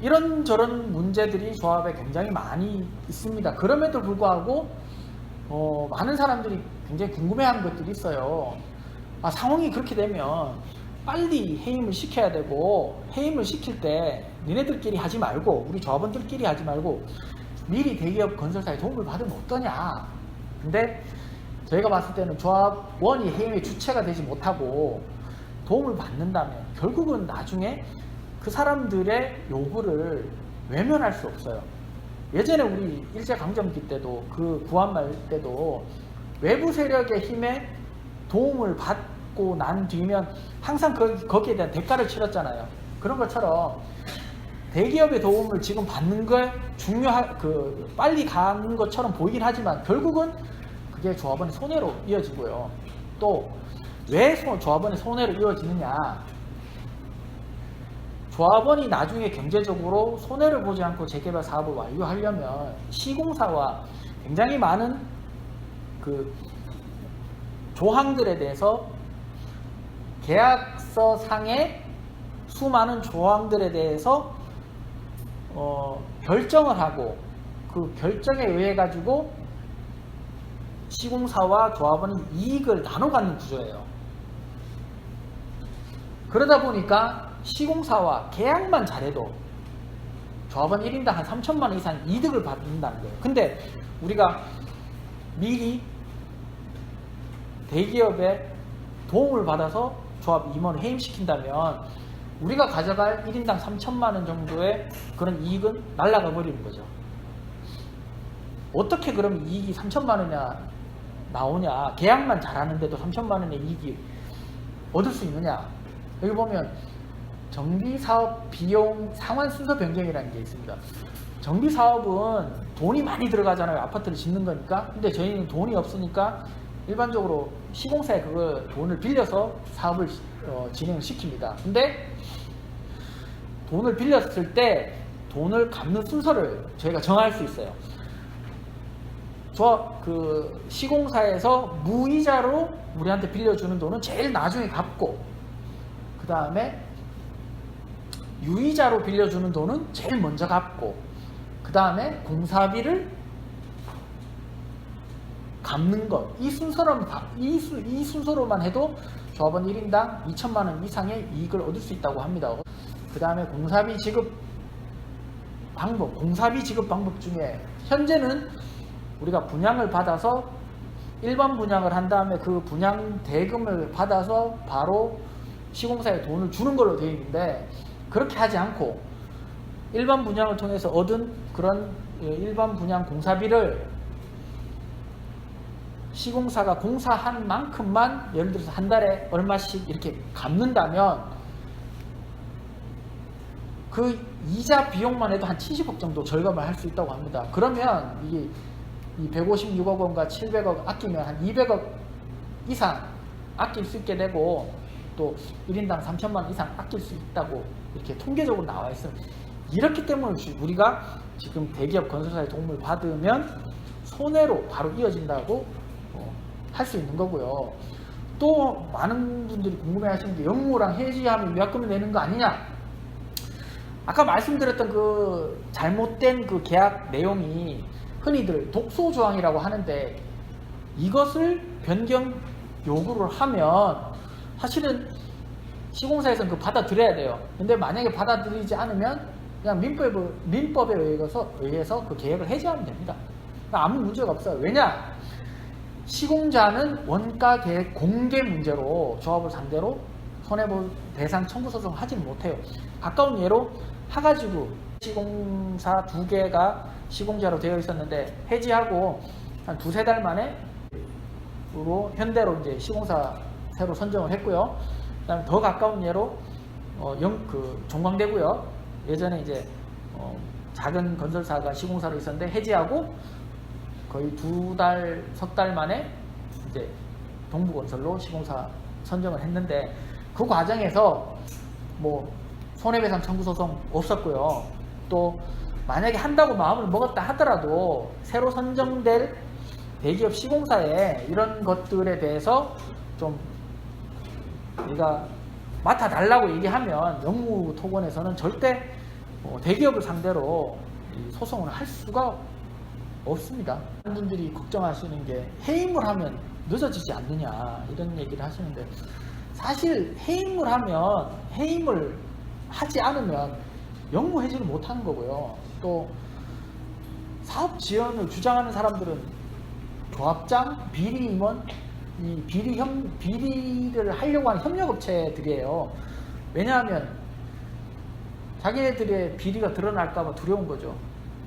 이런저런 문제들이 조합에 굉장히 많이 있습니다. 그럼에도 불구하고 많은 사람들이 굉장히 궁금해하는 것들이 있어요. 상황이 그렇게 되면 빨리 해임을 시켜야 되고, 해임을 시킬 때 니네들끼리 하지 말고, 우리 조합원들끼리 하지 말고 미리 대기업 건설사의 도움을 받으면 어떠냐. 근데 저희가 봤을 때는 조합원이 해임의 주체가 되지 못하고 도움을 받는다면 결국은 나중에 그 사람들의 요구를 외면할 수 없어요. 예전에 우리 일제강점기 때도, 그 구한말 때도 외부 세력의 힘에 도움을 받고 난 뒤면 항상 거기에 대한 대가를 치렀잖아요. 그런 것처럼 대기업의 도움을 지금 받는 게 빨리 가는 것처럼 보이긴 하지만 결국은 그게 조합원의 손해로 이어지고요. 또 왜 조합원의 손해로 이어지느냐. 조합원이 나중에 경제적으로 손해를 보지 않고 재개발 사업을 완료하려면 시공사와 굉장히 많은 그 조항들에 대해서, 계약서상의 수많은 조항들에 대해서 결정을 하고, 그 결정에 의해 가지고 시공사와 조합원이 이익을 나눠 갖는 구조예요. 그러다 보니까 시공사와 계약만 잘해도 조합원 1인당 한 3천만 원 이상 이득을 받는다는 거예요. 근데 우리가 미리 대기업의 도움을 받아서 조합 임원을 해임시킨다면 우리가 가져갈 1인당 3천만 원 정도의 그런 이익은 날아가 버리는 거죠. 어떻게 그럼 이익이 3천만 원이나 나오냐. 계약만 잘하는데도 3천만 원의 이익이 얻을 수 있느냐. 여기 보면 정비사업 비용 상환 순서 변경이라는 게 있습니다. 정비사업은 돈이 많이 들어가잖아요. 아파트를 짓는 거니까. 근데 저희는 돈이 없으니까 일반적으로 시공사에 그걸 돈을 빌려서 사업을 진행을 시킵니다. 근데 돈을 빌렸을 때 돈을 갚는 순서를 저희가 정할 수 있어요. 그 시공사에서 무이자로 우리한테 빌려주는 돈은 제일 나중에 갚고, 그 다음에 유이자로 빌려주는 돈은 제일 먼저 갚고, 그 다음에 공사비를 갚는 것. 이 순서로만 해도 조합원 1인당 2천만 원 이상의 이익을 얻을 수 있다고 합니다. 그 다음에 공사비 지급 방법 중에 현재는 우리가 분양을 받아서 일반 분양을 한 다음에 그 분양 대금을 받아서 바로 시공사에 돈을 주는 걸로 되어 있는데, 그렇게 하지 않고 일반 분양을 통해서 얻은 그런 일반 분양 공사비를 시공사가 공사한 만큼만, 예를 들어서 한 달에 얼마씩 이렇게 갚는다면 그 이자 비용만 해도 한 70억 정도 절감을 할 수 있다고 합니다. 그러면 이게 이 156억 원과 700억 아끼면 한 200억 이상 아낄 수 있게 되고, 또 1인당 3천만 원 이상 아낄 수 있다고 이렇게 통계적으로 나와 있어요. 이렇기 때문에 우리가 지금 대기업 건설사의 도움을 받으면 손해로 바로 이어진다고 할 수 있는 거고요. 또 많은 분들이 궁금해 하시는 게 영무랑 해지하면 위약금이 내는 거 아니냐. 아까 말씀드렸던 그 잘못된 그 계약 내용이 흔히들 독소조항이라고 하는데, 이것을 변경 요구를 하면 사실은 시공사에서는 그 받아들여야 돼요. 근데 만약에 받아들이지 않으면 그냥 민법에 의해서 그 계약을 해지하면 됩니다. 그러니까 아무 문제가 없어요. 왜냐? 시공자는 원가 계획 공개 문제로 조합을 상대로 손해배상 청구 소송을 하지는 못해요. 가까운 예로 하가지구 시공사 2개가 시공자로 되어 있었는데 해지하고 한 2-3달 만에 현대로 이제 시공사 새로 선정을 했고요. 그다음에 더 가까운 예로 종광대고요. 예전에 이제 작은 건설사가 시공사로 있었는데 해지하고 거의 2달, 석 달 만에 이제 동부건설로 시공사 선정을 했는데, 그 과정에서 뭐 손해배상 청구 소송 없었고요. 또 만약에 한다고 마음을 먹었다 하더라도 새로 선정될 대기업 시공사에 이런 것들에 대해서 좀 우리가 맡아달라고 얘기하면 영무토건에서는 절대 대기업을 상대로 이 소송을 할 수가 없습니다. 많은 분들이 걱정하시는 게 해임을 하면 늦어지지 않느냐 이런 얘기를 하시는데, 사실 해임을 하지 않으면 영무 해지를 못하는 거고요. 또 사업 지연을 주장하는 사람들은 조합장, 비리 임원, 이 비리를 하려고 하는 협력업체들이에요. 왜냐하면 자기네들의 비리가 드러날까봐 두려운 거죠.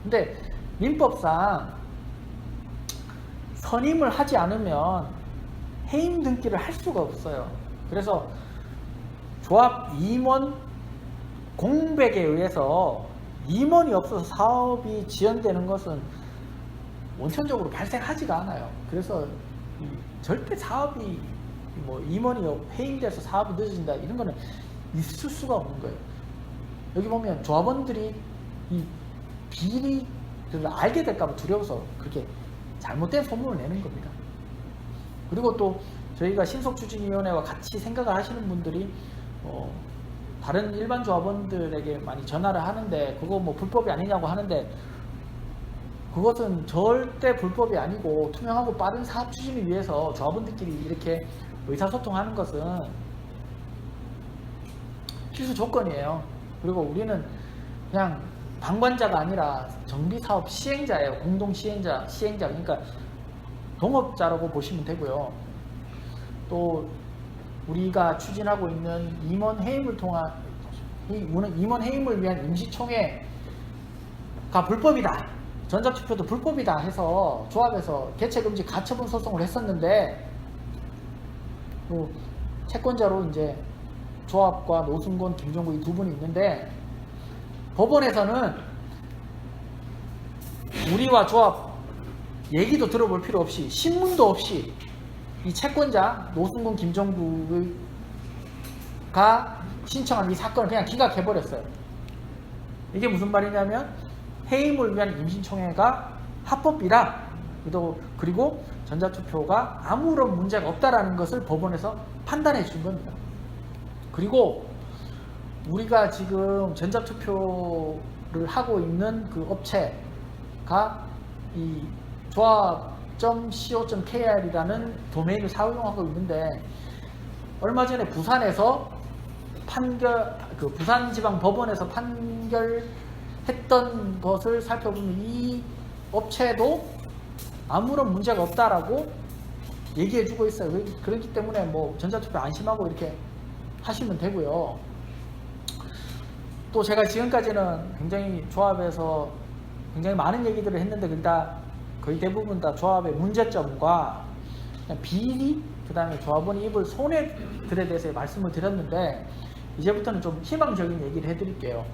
근데 민법상 선임을 하지 않으면 해임 등기를 할 수가 없어요. 그래서 조합 임원 공백에 의해서 임원이 없어서 사업이 지연되는 것은 원천적으로 발생하지가 않아요. 그래서 절대 사업이 임원이 해임돼서 사업이 늦어진다 이런 거는 있을 수가 없는 거예요. 여기 보면 조합원들이 이 비리를 알게 될까봐 두려워서 그렇게 잘못된 소문을 내는 겁니다. 그리고 또 저희가 신속추진위원회와 같이 생각을 하시는 분들이 다른 일반 조합원들에게 많이 전화를 하는데 그거 불법이 아니냐고 하는데, 그것은 절대 불법이 아니고 투명하고 빠른 사업 추진을 위해서 조합원들끼리 이렇게 의사소통하는 것은 필수 조건이에요. 그리고 우리는 그냥 방관자가 아니라 정비사업 시행자예요. 공동 시행자. 그러니까 동업자라고 보시면 되고요. 또 우리가 추진하고 있는 임원 해임을 위한 임시총회가 불법이다, 전자투표도 불법이다 해서 조합에서 개최금지 가처분 소송을 했었는데, 또 채권자로 이제 조합과 노승곤, 김종구 이 두 분이 있는데, 법원에서는 우리와 조합 얘기도 들어볼 필요 없이 신문도 없이 이 채권자 노승곤, 김종구가 신청한 이 사건을 그냥 기각해버렸어요. 이게 무슨 말이냐면 해임을 위한 임시총회가 합법이라, 그리고 전자투표가 아무런 문제가 없다라는 것을 법원에서 판단해 준 겁니다. 그리고 우리가 지금 전자투표를 하고 있는 그 업체가 이 조합.co.kr이라는 도메인을 사용하고 있는데, 얼마 전에 부산에서 부산지방법원에서 판결했던 것을 살펴보면 이 업체도 아무런 문제가 없다라고 얘기해주고 있어요. 그렇기 때문에 전자투표 안심하고 이렇게 하시면 되고요. 또 제가 지금까지는 굉장히 조합에서 굉장히 많은 얘기들을 했는데, 거의 대부분 다 조합의 문제점과 비리, 그 다음에 조합원이 입을 손해들에 대해서 말씀을 드렸는데, 이제부터는 좀 희망적인 얘기를 해드릴게요.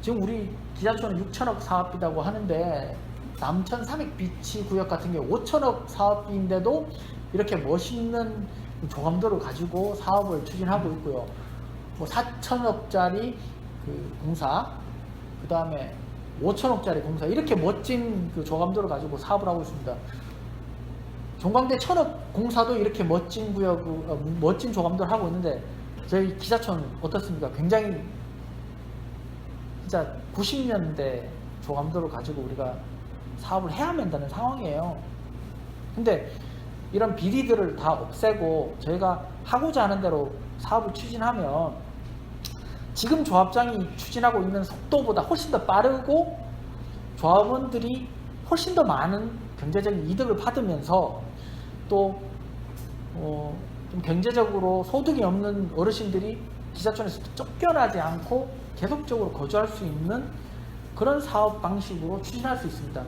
지금 우리 기자촌은 6천억 사업비라고 하는데, 남천 삼익비치 구역 같은 경우 5천억 사업비인데도 이렇게 멋있는 조감도를 가지고 사업을 추진하고 있고요. 4천억짜리 그 공사, 그 다음에 5천억짜리 공사, 이렇게 멋진 그 조감도를 가지고 사업을 하고 있습니다. 종광대 천억 공사도 이렇게 멋진 멋진 조감도를 하고 있는데, 저희 기자촌 어떻습니까? 굉장히 진짜 90년대 조감도를 가지고 우리가 사업을 해야 한다는 상황이에요. 근데 이런 비리들을 다 없애고 저희가 하고자 하는 대로 사업을 추진하면 지금 조합장이 추진하고 있는 속도보다 훨씬 더 빠르고 조합원들이 훨씬 더 많은 경제적인 이득을 받으면서 또 좀 경제적으로 소득이 없는 어르신들이 기자촌에서 쫓겨나지 않고 계속적으로 거주할 수 있는 그런 사업 방식으로 추진할 수 있습니다.